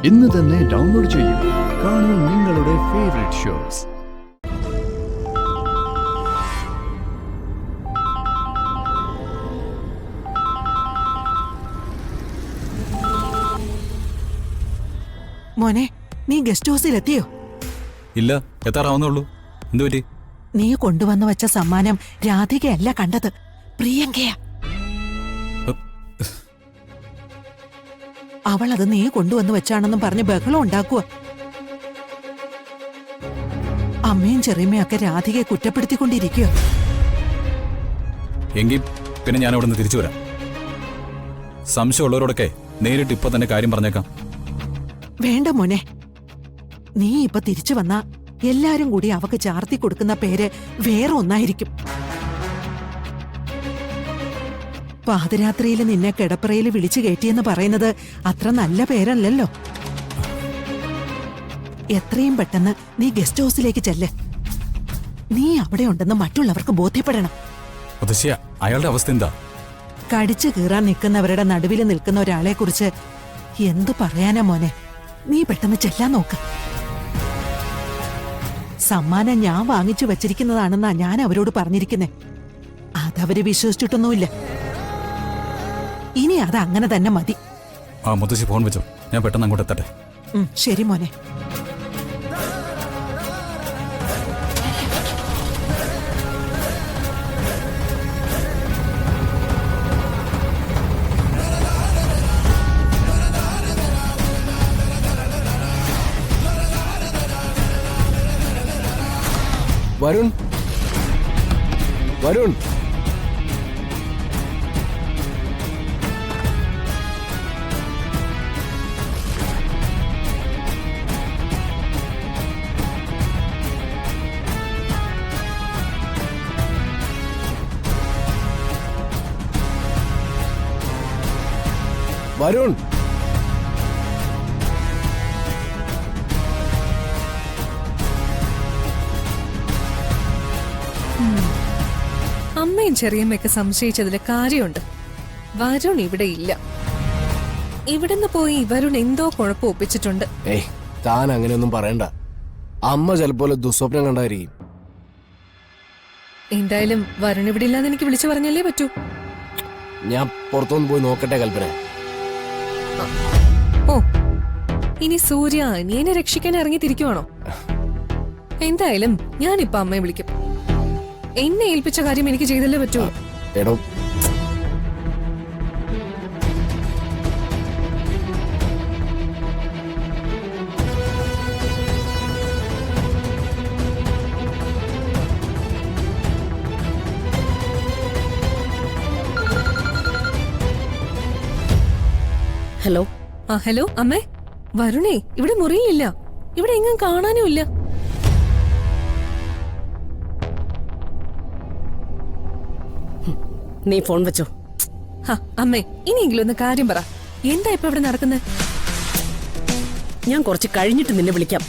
ഇന്ന് തന്നെ ഡൗൺലോഡ് ചെയ്യൂ. കാണൂ നിങ്ങളുടെ ഫേവറേറ്റ് ഷോസ്. മോനെ, നീ ഗസ്റ്റ് ഹൗസിലെത്തിയോ? ഇല്ല, എത്താറാവുന്നുള്ളൂ. എന്തു പറ്റി? നീ കൊണ്ടുവന്നു വെച്ച സമ്മാനം രാധികയല്ല കണ്ടത്, പ്രിയങ്കയാ. അവൾ അത് നീ കൊണ്ടുവന്നു വെച്ചാണെന്നും പറഞ്ഞ് ബഹളം ഉണ്ടാക്കുക. അമ്മയും ചെറിയമ്മയൊക്കെ രാധികയെ കുറ്റപ്പെടുത്തിക്കൊണ്ടിരിക്കുക. എങ്കിൽ പിന്നെ ഞാൻ അവിടെ നിന്ന് തിരിച്ചു വരാം. സംശയമുള്ളവരോടൊക്കെ നേരിട്ട് ഇപ്പൊ തന്നെ കാര്യം പറഞ്ഞേക്കാം. വേണ്ട മോനെ, നീ ഇപ്പൊ തിരിച്ചു വന്നാ എല്ലാരും കൂടി അവക്ക് ചാർത്തി കൊടുക്കുന്ന പേര് വേറെ ഒന്നായിരിക്കും. പാതിരാത്രിയിൽ നിന്നെ കിടപ്പറയിൽ വിളിച്ചു കയറ്റിയെന്ന് പറയുന്നത് അത്ര നല്ല പേരല്ലല്ലോ. എത്രയും പെട്ടെന്ന് നീ ഗസ്റ്റ് ഹൗസിലേക്ക് ചെല്ല്. നീ അവിടെ ഉണ്ടെന്ന് മറ്റുള്ളവർക്ക് ബോധ്യപ്പെടണം. അയാളുടെ അവസ്ഥ എന്താ? കടിച്ചു കീറാൻ നിൽക്കുന്നവരുടെ നടുവിൽ നിൽക്കുന്ന ഒരാളെ കുറിച്ച് എന്തു പറയാനാ മോനെ? നീ പെട്ടെന്ന് ചെല്ലാൻ നോക്ക്. സമ്മാനം ഞാൻ വാങ്ങിച്ചു വച്ചിരിക്കുന്നതാണെന്നാ ഞാൻ അവരോട് പറഞ്ഞിരിക്കുന്നേ. അതവര് വിശ്വസിച്ചിട്ടൊന്നുമില്ല. ഇനി അത് അങ്ങനെ തന്നെ മതി. ആ മുത്തശ്ശി ഫോൺ വെച്ചോ, ഞാൻ പെട്ടെന്ന് അങ്ങോട്ട് എത്തട്ടെ. ശരി മോനെ. വരുൺ, വരുൺ, വരുൺ. അമ്മയും ചെറിയമ്മയൊക്കെ സംശയിച്ചതില് കാര്യമുണ്ട്. വരുൺ ഇവിടെ ഇല്ല. ഇവിടുന്ന് പോയി വരുൺ എന്തോ കുഴപ്പം ഒപ്പിച്ചിട്ടുണ്ട്. ഏയ്, താൻ അങ്ങനെയൊന്നും പറയണ്ട. അമ്മ ചിലപ്പോൾ ദുസ്വപ്നം കണ്ടായിരിക്കും. എന്തായാലും വരുൺ ഇവിടെ ഇല്ലാന്ന് എനിക്ക് വിളിച്ചു പറഞ്ഞല്ലേ പറ്റൂ. ഞാൻ പുറത്തൊന്ന് പോയി നോക്കട്ടെ കൽപ്പന. ഓ, ഇനി സൂര്യ അനിയനെ രക്ഷിക്കാൻ ഇറങ്ങി തിരിക്കുവാണോ? എന്തായാലും ഞാനിപ്പോ അമ്മയെ വിളിക്കും. എന്നെ ഏൽപ്പിച്ച കാര്യം എനിക്ക് ചെയ്തല്ലേ പറ്റൂ. എടോ, ഹലോ. ഹലോ അമ്മേ. വരുണേ ഇവിടെ മുറിയിലില്ല. ഇവിടെ എങ്ങും കാണാനും ഇല്ല. നീ ഫോൺ വെച്ചോ. അമ്മേ, ഇനിയെങ്കിലും ഒന്ന് കാര്യം പറ. എന്താ ഇപ്പൊ ഇവിടെ നടക്കുന്നത്? ഞാൻ കുറച്ച് കഴിഞ്ഞിട്ട് നിന്നെ വിളിക്കാം.